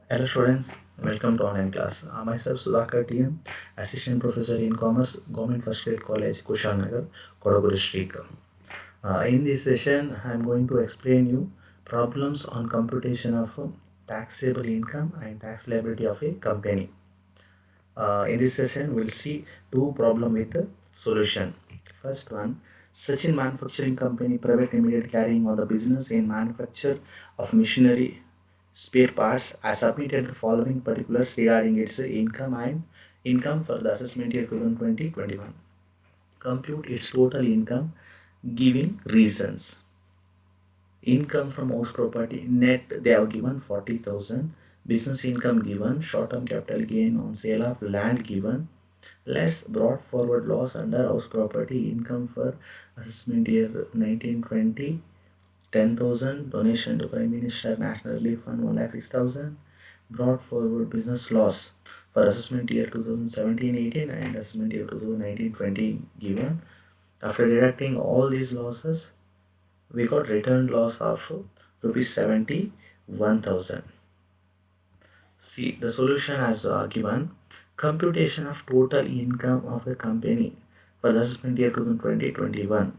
Hello students, welcome to online class. Myself Sudhakar TM, Assistant Professor in Commerce, Government First Grade College, Kushalnagar, Kodagu district. In this session, I am going to explain you problems on computation of taxable income and tax liability of a company. In this session, we'll see two problem with the solution. First one, Sachin Manufacturing Company Private Limited carrying on the business in manufacture of machinery spare parts has submitted the following particulars regarding its income for the assessment year 2020-21. Compute its total income giving reasons. Income from house property net they have given 40,000. Business income given, short-term capital gain on sale of land given, less brought forward loss under house property income for assessment year 1920, 10,000. Donation to Prime Minister National Relief Fund 1,06,000. Brought forward business loss for assessment year 2017-18 and assessment year 2019-20 given. After deducting all these losses, we got return loss of rupees 71,000. See, the solution as given. Computation of total income of the company for the assessment year 2020-21.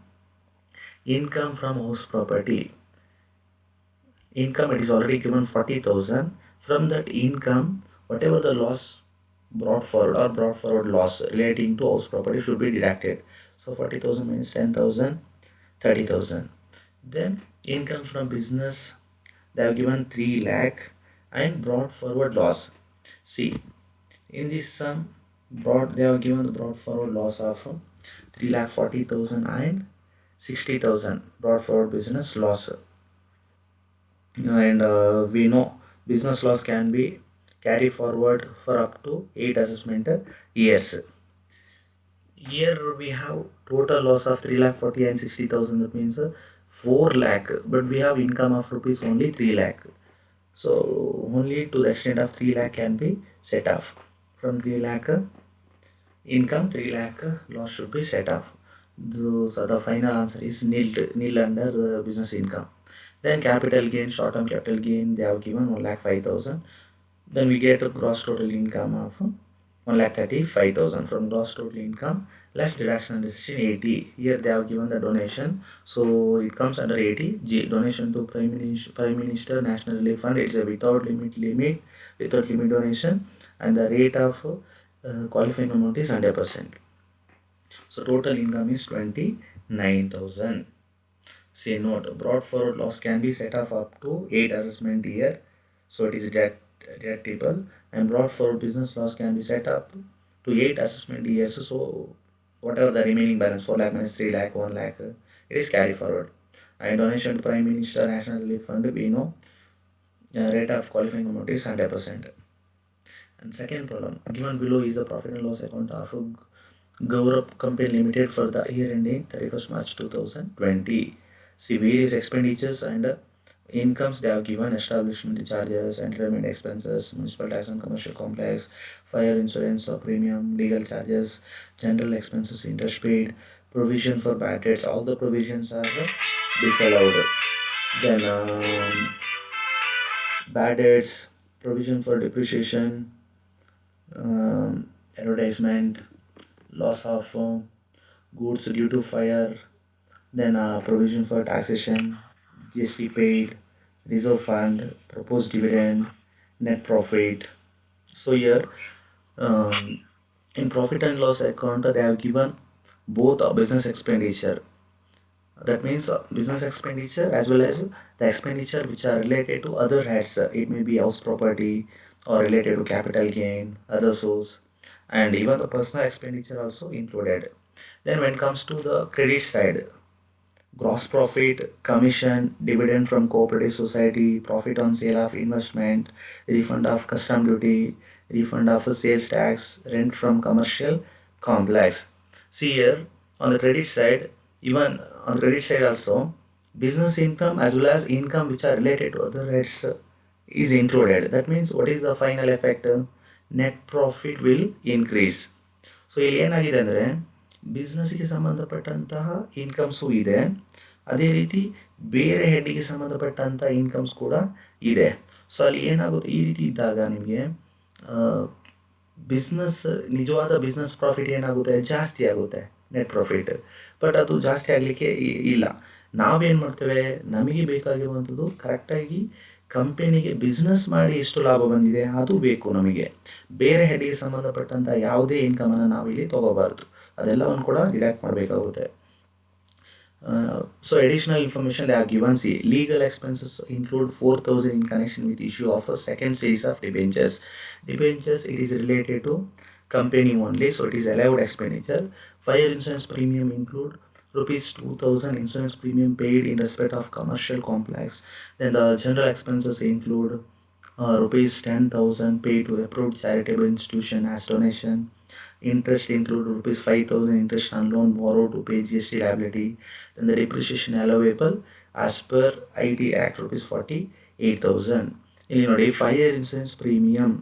Income from house property. Income it is already given 40,000. From that income, whatever the loss brought forward loss relating to house property should be deducted. So 40,000 minus 10,000, 30,000. Then income from business, they have given 3 lakh and brought forward loss. See, in this sum, they have given the brought forward loss of 3,40,000 and 60,000 brought forward business loss. And we know business loss can be carried forward for up to 8 assessment years. Here we have total loss of 3,40,000 and 60,000, that means 4 lakh, but we have income of rupees only 3 lakh. So only to the extent of 3 lakh can be set off. From 3 lakh income, 3 lakh loss should be set off. So the final answer is nil under business income. Then capital gain, short-term capital gain, they have given 1,05,000. Then we get a gross total income of 1,35,000 from gross total income less deduction and decision 80. Here they have given the donation, so it comes under 80. Donation to Prime Minister National Relief Fund. It's a without limit donation, and the rate of qualifying amount is 100%. So total income is 29,000. Say note, brought forward loss can be set off up to 8 assessment year, so it is deductible, and brought forward business loss can be set up to 8 assessment years, so whatever the remaining balance 4 lakh minus 3 lakh 1 lakh it is carry forward. And donation to Prime Minister National Relief Fund, we know rate of qualifying amount is 100%. And second problem given below is the profit and loss account of Gaurav Company Limited for the year ending 31st March 2020. See various expenditures and incomes they have given: establishment charges, entertainment expenses, municipal tax on commercial complex, fire insurance premium, legal charges, general expenses, interest paid, provision for bad debts. All the provisions are disallowed. Then bad debts, provision for depreciation, advertisement, loss of goods due to fire, then provision for taxation, GST paid, reserve fund, proposed dividend, net profit. So here in profit and loss account they have given both business expenditure. That means business expenditure as well as the expenditure which are related to other heads. It may be house property or related to capital gain, other source, and even the personal expenditure also included. Then when it comes to the credit side, gross profit, commission, dividend from cooperative society, profit on sale of investment, refund of custom duty, refund of sales tax, rent from commercial complex. See here on the credit side, even on the credit side also, business income as well as income which are related to other rates is included. That means what is the final effect? Net profit will increase. So ಇಲ್ಲಿ ಏನಾಗಿದೆ ಅಂದರೆ ಬಿಸ್ನೆಸ್ಗೆ ಸಂಬಂಧಪಟ್ಟಂತಹ incomes ಇದೆ, ಅದೇ ರೀತಿ ಬೇರೆ ಹೆಡ್ಡಿಗೆ ಸಂಬಂಧಪಟ್ಟಂಥ incomes ಕೂಡ ಇದೆ. ಸೊ ಅಲ್ಲಿ ಏನಾಗುತ್ತೆ, ಈ ರೀತಿ ಇದ್ದಾಗ ನಿಮಗೆ ಬಿಸ್ನೆಸ್, ನಿಜವಾದ ಬಿಸ್ನೆಸ್ ಪ್ರಾಫಿಟ್ ಏನಾಗುತ್ತೆ, ಜಾಸ್ತಿ ಆಗುತ್ತೆ ನೆಟ್ ಪ್ರಾಫಿಟ್. ಬಟ್ ಅದು ಜಾಸ್ತಿ ಆಗಲಿಕ್ಕೆ ಇಲ್ಲ. ನಾವೇನು ಮಾಡ್ತೇವೆ, ನಮಗೆ ಬೇಕಾಗಿರುವಂಥದ್ದು ಕರೆಕ್ಟಾಗಿ ಕಂಪೆನಿಗೆ ಬಿಸ್ನೆಸ್ ಮಾಡಿ ಎಷ್ಟು ಲಾಭ ಬಂದಿದೆ ಅದು ಬೇಕು ನಮಗೆ. ಬೇರೆ ಹೆಡ್ಗೆ ಸಂಬಂಧಪಟ್ಟಂಥ ಯಾವುದೇ ಇನ್ಕಮನ್ನು ನಾವಿಲ್ಲಿ ತೊಗೋಬಾರ್ದು, ಅದೆಲ್ಲವನ್ನು ಕೂಡ ಡಿಡಕ್ಟ್ ಮಾಡಬೇಕಾಗುತ್ತೆ. So additional information they are given. See, legal expenses include 4,000 in connection with issue of a second series of debentures. Debentures, it is related to company only, so it is allowed expenditure. Fire insurance premium include rupees 2,000 insurance premium paid in respect of commercial complex. Then the general expenses include rupees 10,000 paid to approved charitable institution as donation. Interest include rupees 5,000 interest on loan borrowed to pay GST liability. Then the depreciation allowable as per IT Act rupees 48,000. ಇಲ್ಲಿ ನೋಡಿ, fire insurance premium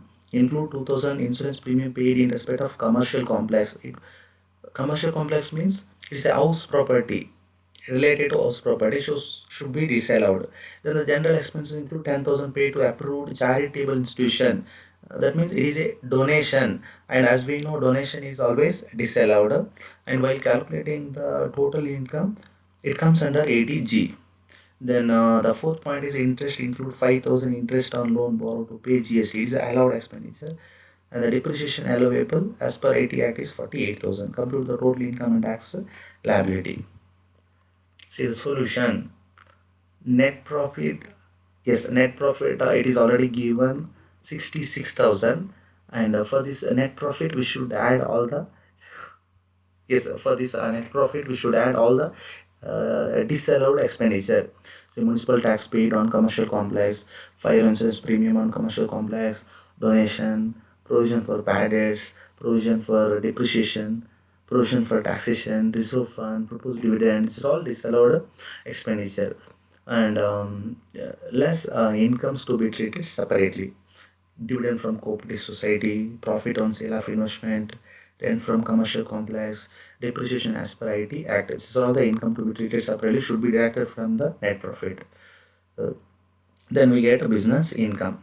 include 2,000 insurance premium paid in respect of commercial complex. Commercial complex means it's a house property, related to house property, should be disallowed. Then the general expenses include 10,000 paid to approved charitable institution. That means it is a donation, and as we know, donation is always disallowed. And while calculating the total income, it comes under 80G. Then the fourth point is interest include 5,000 interest on loan borrowed to pay GST, is allowed expenditure. And the depreciation allowable as per 80 Act is 48,000. Compute the total income and tax liability. See the solution. Net profit, yes, net profit, it is already given 66,000, and for this net profit we should add all the, yes, for this net profit we should add all the disallowed expenditure. So municipal tax paid on commercial complex, fire insurance premium on commercial complex, donation, provision for bad debts, provision for depreciation, provision for taxation, reserve fund, proposed dividends, all disallowed expenditure. And less incomes to be treated separately. Dividend from cooperative society, profit on sale of investment, rent from commercial complex, depreciation as per IT Act. This is all the income to be treated separately, should be deducted from the net profit. Then we get a business income.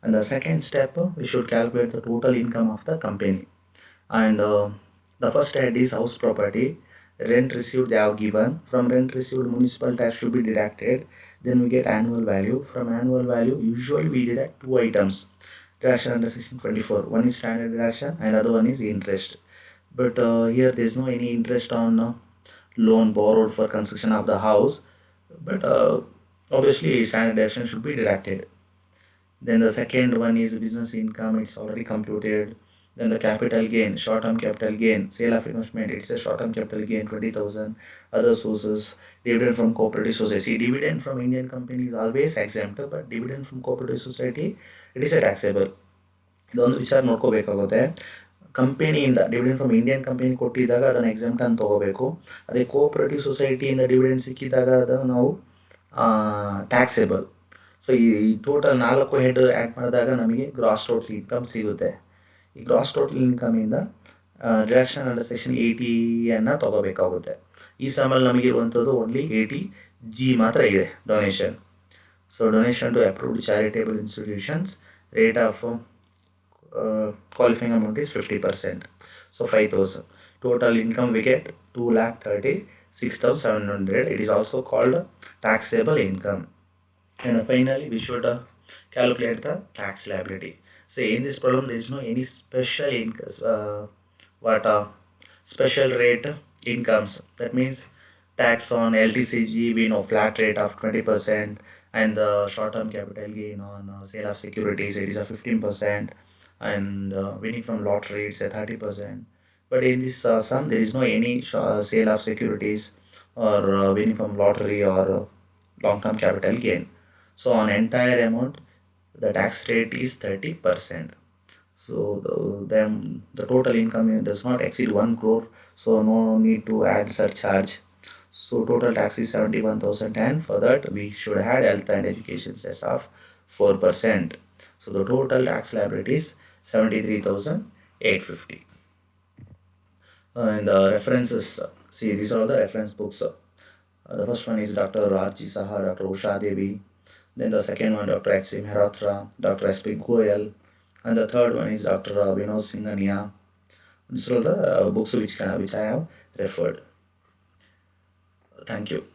And the second step, we should calculate the total income of the company. And the first head is house property. Rent received they have given. From rent received, municipal tax should be deducted. Then we get annual value. From annual value, usually we deduct two items. Deduction under section 24. One is standard deduction and other one is interest. But here there is no any interest on loan borrowed for construction of the house. But obviously standard deduction should be deducted. Then the second one is business income. It's already computed. Then the capital gain, short-term capital gain, sale of investment, it's a short-term capital gain 20,000. Other sources, dividend from cooperative society. Dividend from Indian company is always exempt, but dividend from cooperative society, it is a taxable. ಇದೊಂದು ವಿಚಾರ ನೋಡ್ಕೋಬೇಕಾಗುತ್ತೆ. ಕಂಪನಿಯಿಂದ dividend from Indian company ಕೊಟ್ಟಿದ್ದಾಗ ಅದನ್ನು exempt ಅಂತ ತೊಗೋಬೇಕು. ಅದೇ cooperative ಸೊಸೈಟಿಯಿಂದ dividend ಸಿಕ್ಕಿದಾಗ ಅದನ್ನು ನಾವು ಟ್ಯಾಕ್ಸೇಬಲ್. ಸೊ ಈ ಟೋಟಲ್ 4 ಹೆಡ್ ಆ್ಯಡ್ ಮಾಡಿದಾಗ ನಮಗೆ ಗ್ರಾಸ್ ಟೋಟಲ್ ಇನ್ಕಮ್ ಸಿಗುತ್ತೆ. ಈ ಗ್ರಾಸ್ ಟೋಟಲ್ ಇನ್ಕಮಿಂದ ಡಿಡಕ್ಷನ್ ಅಂಡರ್ ಸೆಕ್ಷನ್ 80ಯನ್ನು ತೊಗೋಬೇಕಾಗುತ್ತೆ. ಈ ಸಮಲ್ಲಿ ನಮಗಿರುವಂಥದ್ದು ಓನ್ಲಿ 80G ಮಾತ್ರ ಇದೆ, donation. So donation to approved charitable institutions, rate of qualifying amount is 50%. So 5,000. Total income we get 2,36,700. It is also called taxable income. And finally we should calculate the tax liability. So in this problem there is no any special special rate incomes. That means tax on LTCG, we know flat rate of 20%, and the short-term capital gain on sale of securities, it is a 15%, and winning from lottery, it's a 30%. But in this sum there is no any sale of securities or winning from lottery or long-term capital gain. So on entire amount the tax rate is 30%. So then the total income does not exceed 1 crore, so no need to add surcharge. So total tax is 71,000, and for that we should add health and education cess of 4%. So the total tax liability is 73,850. And the references, see these are the reference books. The first one is Dr. Raji Saha, Dr. Usha Devi. Then the second one, Dr. H.C. Mehrotra, Dr. S.P. Goyal, and the third one is Dr. Vinod Singhania. These are the books which I have referred. Thank you.